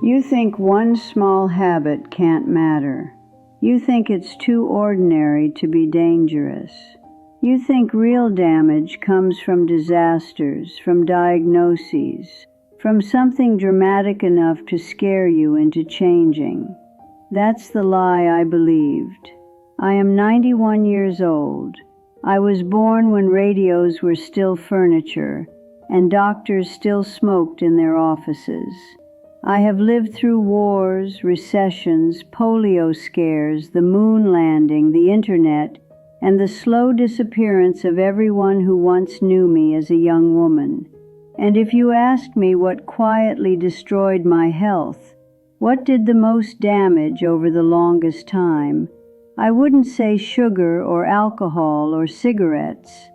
You think one small habit can't matter. You think it's too ordinary to be dangerous. You think real damage comes from disasters, from diagnoses, from something dramatic enough to scare you into changing. That's the lie I believed. I am 91 years old. I was born when radios were still furniture and doctors still smoked in their offices. I have lived through wars, recessions, polio scares, the moon landing, the internet, and the slow disappearance of everyone who once knew me as a young woman. And if you asked me what quietly destroyed my health, what did the most damage over the longest time, I wouldn't say sugar or alcohol or cigarettes.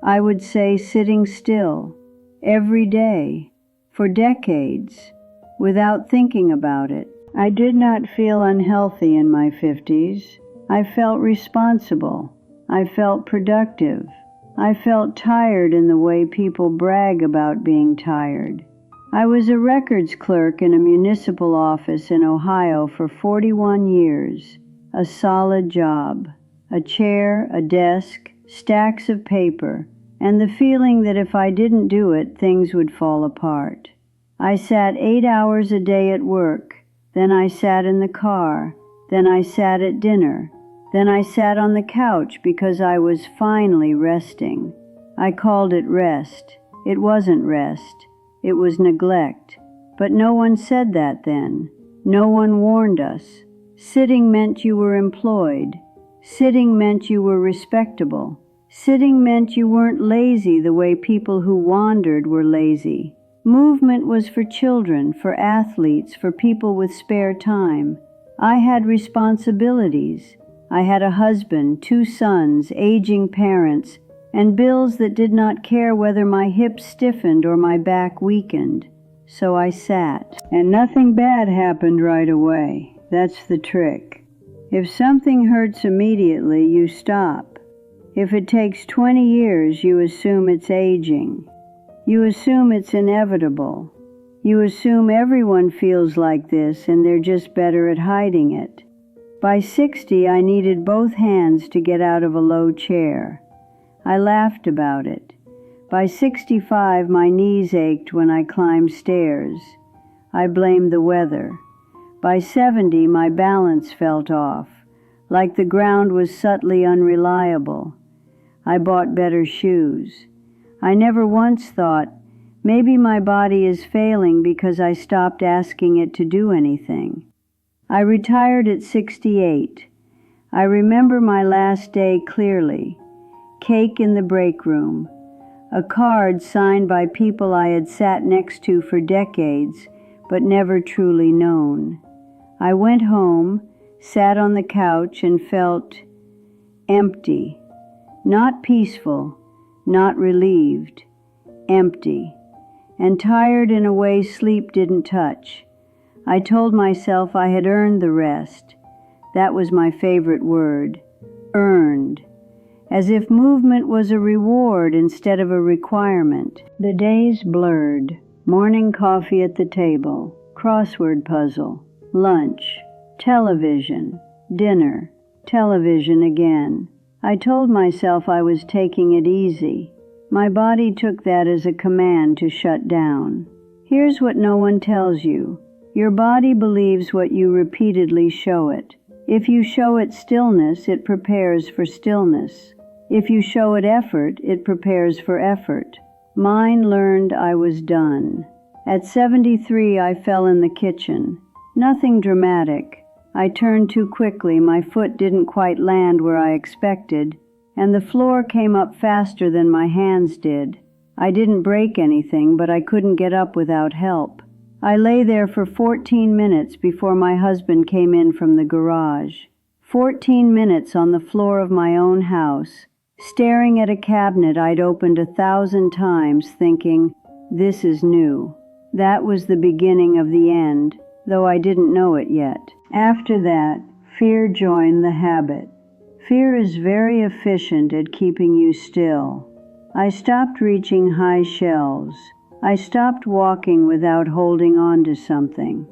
I would say sitting still, every day, for decades, without thinking about it. I did not feel unhealthy in my 50s. I felt responsible. I felt productive. I felt tired in the way people brag about being tired. I was a records clerk in a municipal office in Ohio for 41 years. A solid job. A chair, a desk, stacks of paper, and the feeling that if I didn't do it, things would fall apart. I sat 8 hours a day at work, then I sat in the car, then I sat at dinner, then I sat on the couch because I was finally resting. I called it rest. It wasn't rest. It was neglect. But no one said that then. No one warned us. Sitting meant you were employed. Sitting meant you were respectable. Sitting meant you weren't lazy the way people who wandered were lazy. Movement was for children, for athletes, for people with spare time. I had responsibilities. I had a husband, 2 sons, aging parents, and bills that did not care whether my hips stiffened or my back weakened. So I sat. And nothing bad happened right away. That's the trick. If something hurts immediately, you stop. If it takes 20 years, you assume it's aging. You assume it's inevitable. You assume everyone feels like this and they're just better at hiding it. By 60, I needed both hands to get out of a low chair. I laughed about it. By 65, my knees ached when I climbed stairs. I blamed the weather. By 70, my balance felt off, like the ground was subtly unreliable. I bought better shoes. I never once thought, maybe my body is failing because I stopped asking it to do anything. I retired at 68. I remember my last day clearly. Cake in the break room. A card signed by people I had sat next to for decades, but never truly known. I went home, sat on the couch, and felt empty. Not peaceful, not relieved, empty, and tired in a way sleep didn't touch. I told myself I had earned the rest. That was my favorite word, earned, as if movement was a reward instead of a requirement. The days blurred. Morning coffee at the table, crossword puzzle, lunch, television, dinner, television again. I told myself I was taking it easy. My body took that as a command to shut down. Here's what no one tells you. Your body believes what you repeatedly show it. If you show it stillness, it prepares for stillness. If you show it effort, it prepares for effort. Mine learned I was done. At 73, I fell in the kitchen. Nothing dramatic. I turned too quickly, my foot didn't quite land where I expected, and the floor came up faster than my hands did. I didn't break anything, but I couldn't get up without help. I lay there for 14 minutes before my husband came in from the garage. 14 minutes on the floor of my own house, staring at a cabinet I'd opened 1,000 times, thinking, this is new. That was the beginning of the end, though I didn't know it yet. After that, fear joined the habit. Fear is very efficient at keeping you still. I stopped reaching high shelves. I stopped walking without holding on to something.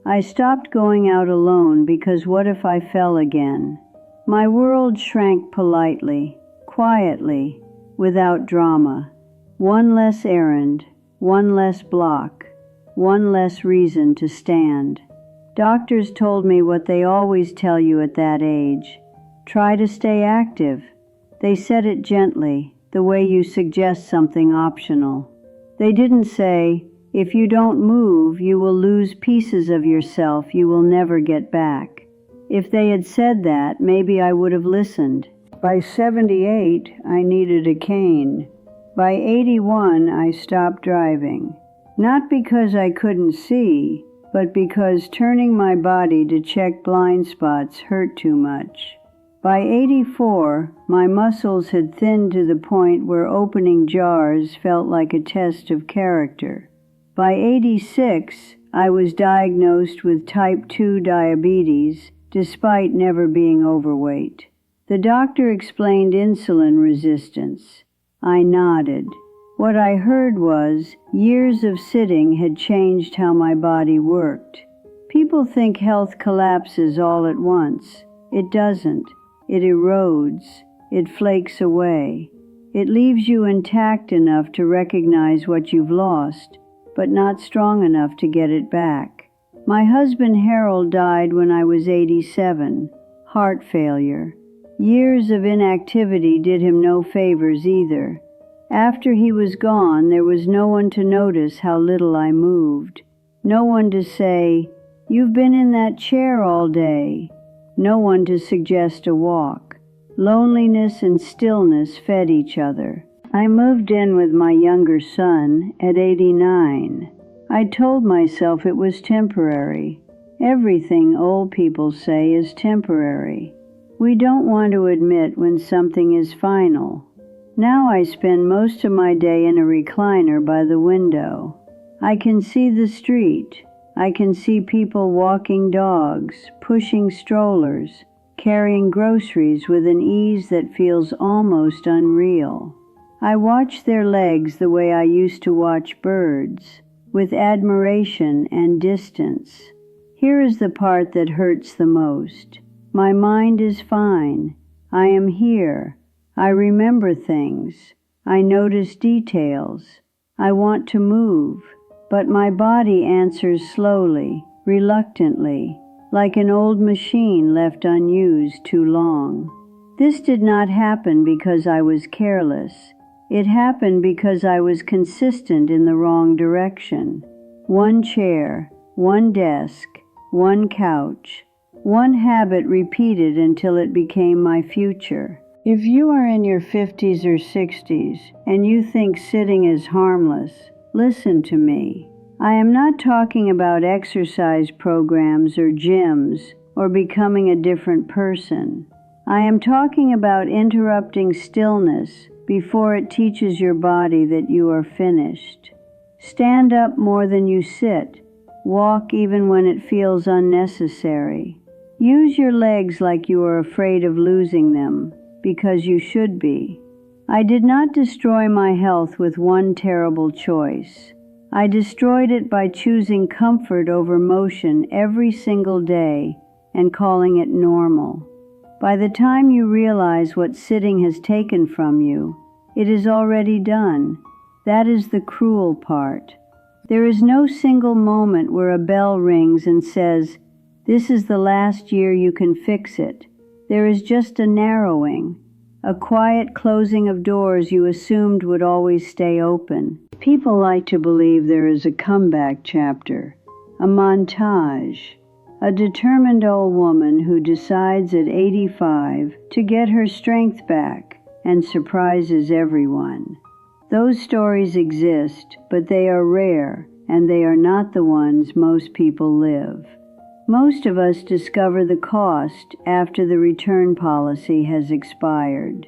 I stopped going out alone because what if I fell again? My world shrank politely, quietly, without drama. One less errand, one less block, one less reason to stand. Doctors told me what they always tell you at that age. Try to stay active. They said it gently, the way you suggest something optional. They didn't say, if you don't move, you will lose pieces of yourself you will never get back. If they had said that, maybe I would have listened. By 78, I needed a cane. By 81, I stopped driving. Not because I couldn't see, but because turning my body to check blind spots hurt too much. By 84, my muscles had thinned to the point where opening jars felt like a test of character. By 86, I was diagnosed with type 2 diabetes, despite never being overweight. The doctor explained insulin resistance. I nodded. What I heard was, years of sitting had changed how my body worked. People think health collapses all at once. It doesn't. It erodes. It flakes away. It leaves you intact enough to recognize what you've lost, but not strong enough to get it back. My husband Harold died when I was 87, heart failure. Years of inactivity did him no favors either. After he was gone, there was no one to notice how little I moved. No one to say, "You've been in that chair all day." No one to suggest a walk. Loneliness and stillness fed each other. I moved in with my younger son at 89. I told myself it was temporary. Everything old people say is temporary. We don't want to admit when something is final. Now I spend most of my day in a recliner by the window. I can see the street. I can see people walking dogs, pushing strollers, carrying groceries with an ease that feels almost unreal. I watch their legs the way I used to watch birds, with admiration and distance. Here is the part that hurts the most. My mind is fine. I am here. I remember things. I notice details. I want to move, but my body answers slowly, reluctantly, like an old machine left unused too long. This did not happen because I was careless. It happened because I was consistent in the wrong direction. One chair, one desk, one couch, one habit repeated until it became my future. If you are in your 50s or 60s and you think sitting is harmless, listen to me. I am not talking about exercise programs or gyms or becoming a different person. I am talking about interrupting stillness before it teaches your body that you are finished. Stand up more than you sit. Walk even when it feels unnecessary. Use your legs like you are afraid of losing them, because you should be. I did not destroy my health with one terrible choice. I destroyed it by choosing comfort over motion every single day and calling it normal. By the time you realize what sitting has taken from you, it is already done. That is the cruel part. There is no single moment where a bell rings and says, "This is the last year you can fix it." There is just a narrowing, a quiet closing of doors you assumed would always stay open. People like to believe there is a comeback chapter, a montage, a determined old woman who decides at 85 to get her strength back and surprises everyone. Those stories exist, but they are rare, and they are not the ones most people live. Most of us discover the cost after the return policy has expired.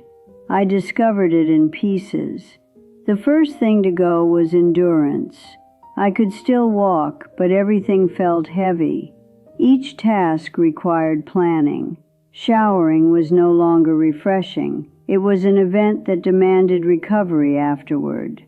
I discovered it in pieces. The first thing to go was endurance. I could still walk, but everything felt heavy. Each task required planning. Showering was no longer refreshing. It was an event that demanded recovery afterward.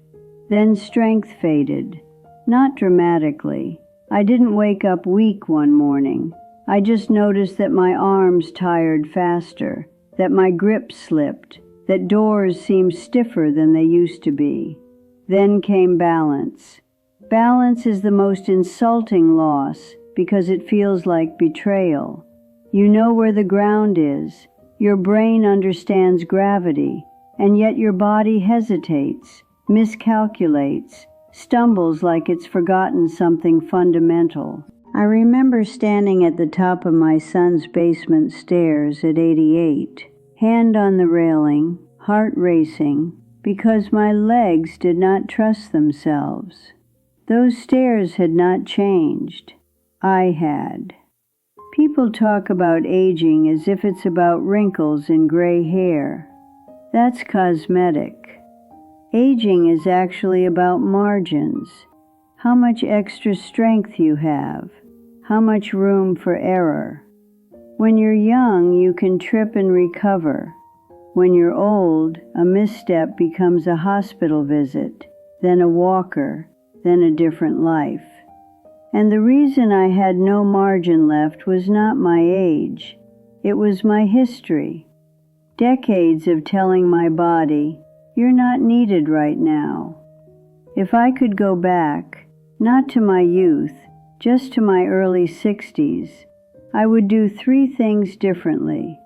Then strength faded. Not dramatically. I didn't wake up weak one morning. I just noticed that my arms tired faster, that my grip slipped, that doors seemed stiffer than they used to be. Then came balance. Balance is the most insulting loss because it feels like betrayal. You know where the ground is. Your brain understands gravity, and yet your body hesitates, miscalculates, stumbles like it's forgotten something fundamental. I remember standing at the top of my son's basement stairs at 88, hand on the railing, heart racing, because my legs did not trust themselves. Those stairs had not changed. I had. People talk about aging as if it's about wrinkles and gray hair. That's cosmetic. Aging is actually about margins. How much extra strength you have. How much room for error. When you're young, you can trip and recover. When you're old, a misstep becomes a hospital visit, then a walker, then a different life. And the reason I had no margin left was not my age. It was my history. Decades of telling my body, "You're not needed right now." If I could go back, not to my youth, just to my early 60s, I would do 3 things differently,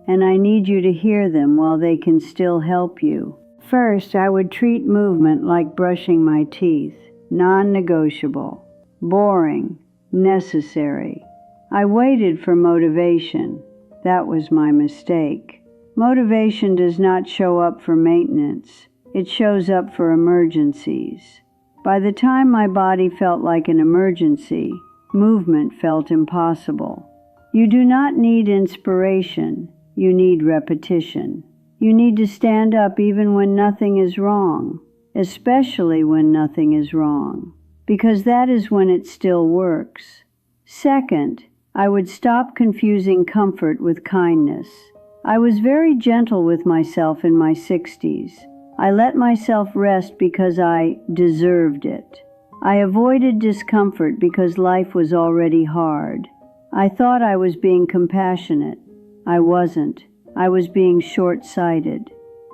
and I need you to hear them while they can still help you. First, I would treat movement like brushing my teeth, non-negotiable, boring, necessary. I waited for motivation. That was my mistake. Motivation does not show up for maintenance. It shows up for emergencies. By the time my body felt like an emergency, movement felt impossible. You do not need inspiration. You need repetition. You need to stand up even when nothing is wrong, especially when nothing is wrong, because that is when it still works. Second, I would stop confusing comfort with kindness. I was very gentle with myself in my 60s. I let myself rest because I deserved it. I avoided discomfort because life was already hard. I thought I was being compassionate. I wasn't. I was being short-sighted.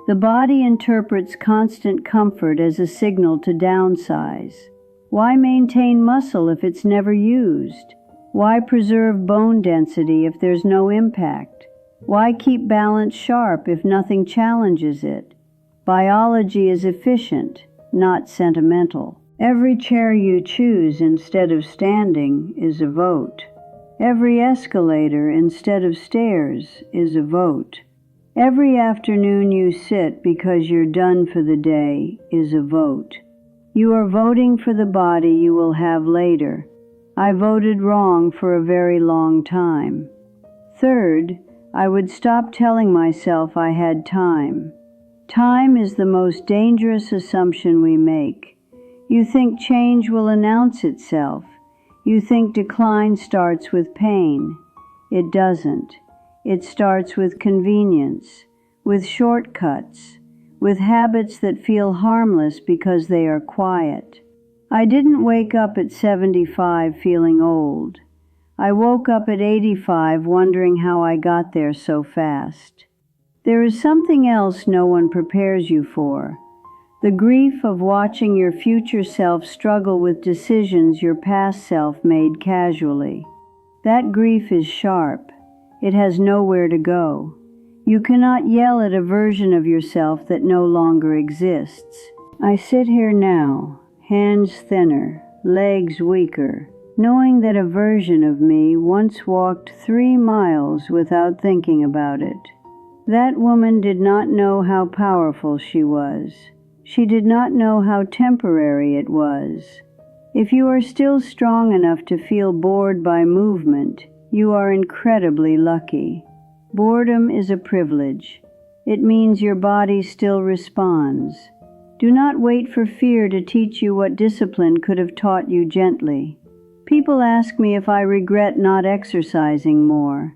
The body interprets constant comfort as a signal to downsize. Why maintain muscle if it's never used? Why preserve bone density if there's no impact? Why keep balance sharp if nothing challenges it? Biology is efficient, not sentimental. Every chair you choose instead of standing is a vote. Every escalator instead of stairs is a vote. Every afternoon you sit because you're done for the day is a vote. You are voting for the body you will have later. I voted wrong for a very long time. Third, I would stop telling myself I had time. Time is the most dangerous assumption we make. You think change will announce itself. You think decline starts with pain. It doesn't. It starts with convenience, with shortcuts, with habits that feel harmless because they are quiet. I didn't wake up at 75 feeling old. I woke up at 85 wondering how I got there so fast. There is something else no one prepares you for. The grief of watching your future self struggle with decisions your past self made casually. That grief is sharp. It has nowhere to go. You cannot yell at a version of yourself that no longer exists. I sit here now, hands thinner, legs weaker, knowing that a version of me once walked 3 miles without thinking about it. That woman did not know how powerful she was. She did not know how temporary it was. If you are still strong enough to feel bored by movement, you are incredibly lucky. Boredom is a privilege. It means your body still responds. Do not wait for fear to teach you what discipline could have taught you gently. People ask me if I regret not exercising more.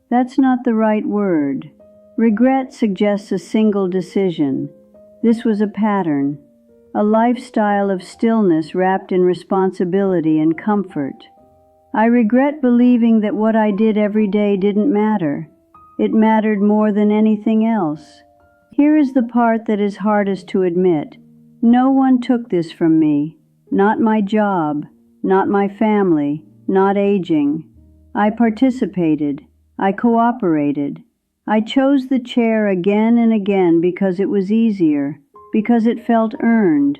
That's not the right word. Regret suggests a single decision. This was a pattern. a lifestyle of stillness wrapped in responsibility and comfort. I regret believing that what I did every day didn't matter. It mattered more than anything else. Here is the part that is hardest to admit. No one took this from me. Not my job, not my family, not aging. I participated. I cooperated. I chose the chair again and again because it was easier, because it felt earned,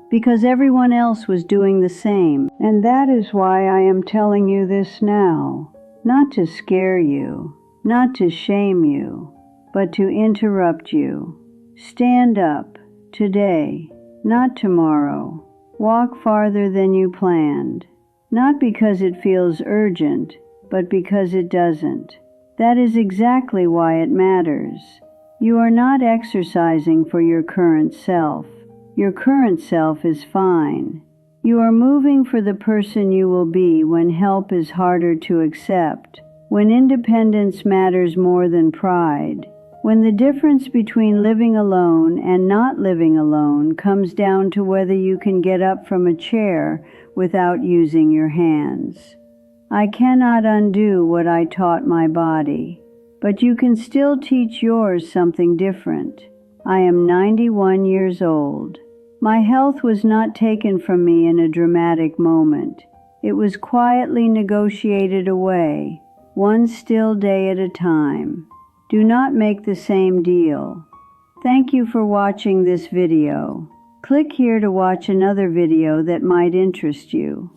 because everyone else was doing the same. And that is why I am telling you this now, not to scare you, not to shame you, but to interrupt you. Stand up, today, not tomorrow. Walk farther than you planned, not because it feels urgent, but because it doesn't. That is exactly why it matters. You are not exercising for your current self. Your current self is fine. You are moving for the person you will be when help is harder to accept, when independence matters more than pride, when the difference between living alone and not living alone comes down to whether you can get up from a chair without using your hands. I cannot undo what I taught my body, but you can still teach yours something different. I am 91 years old. My health was not taken from me in a dramatic moment. It was quietly negotiated away, one still day at a time. Do not make the same deal. Thank you for watching this video. Click here to watch another video that might interest you.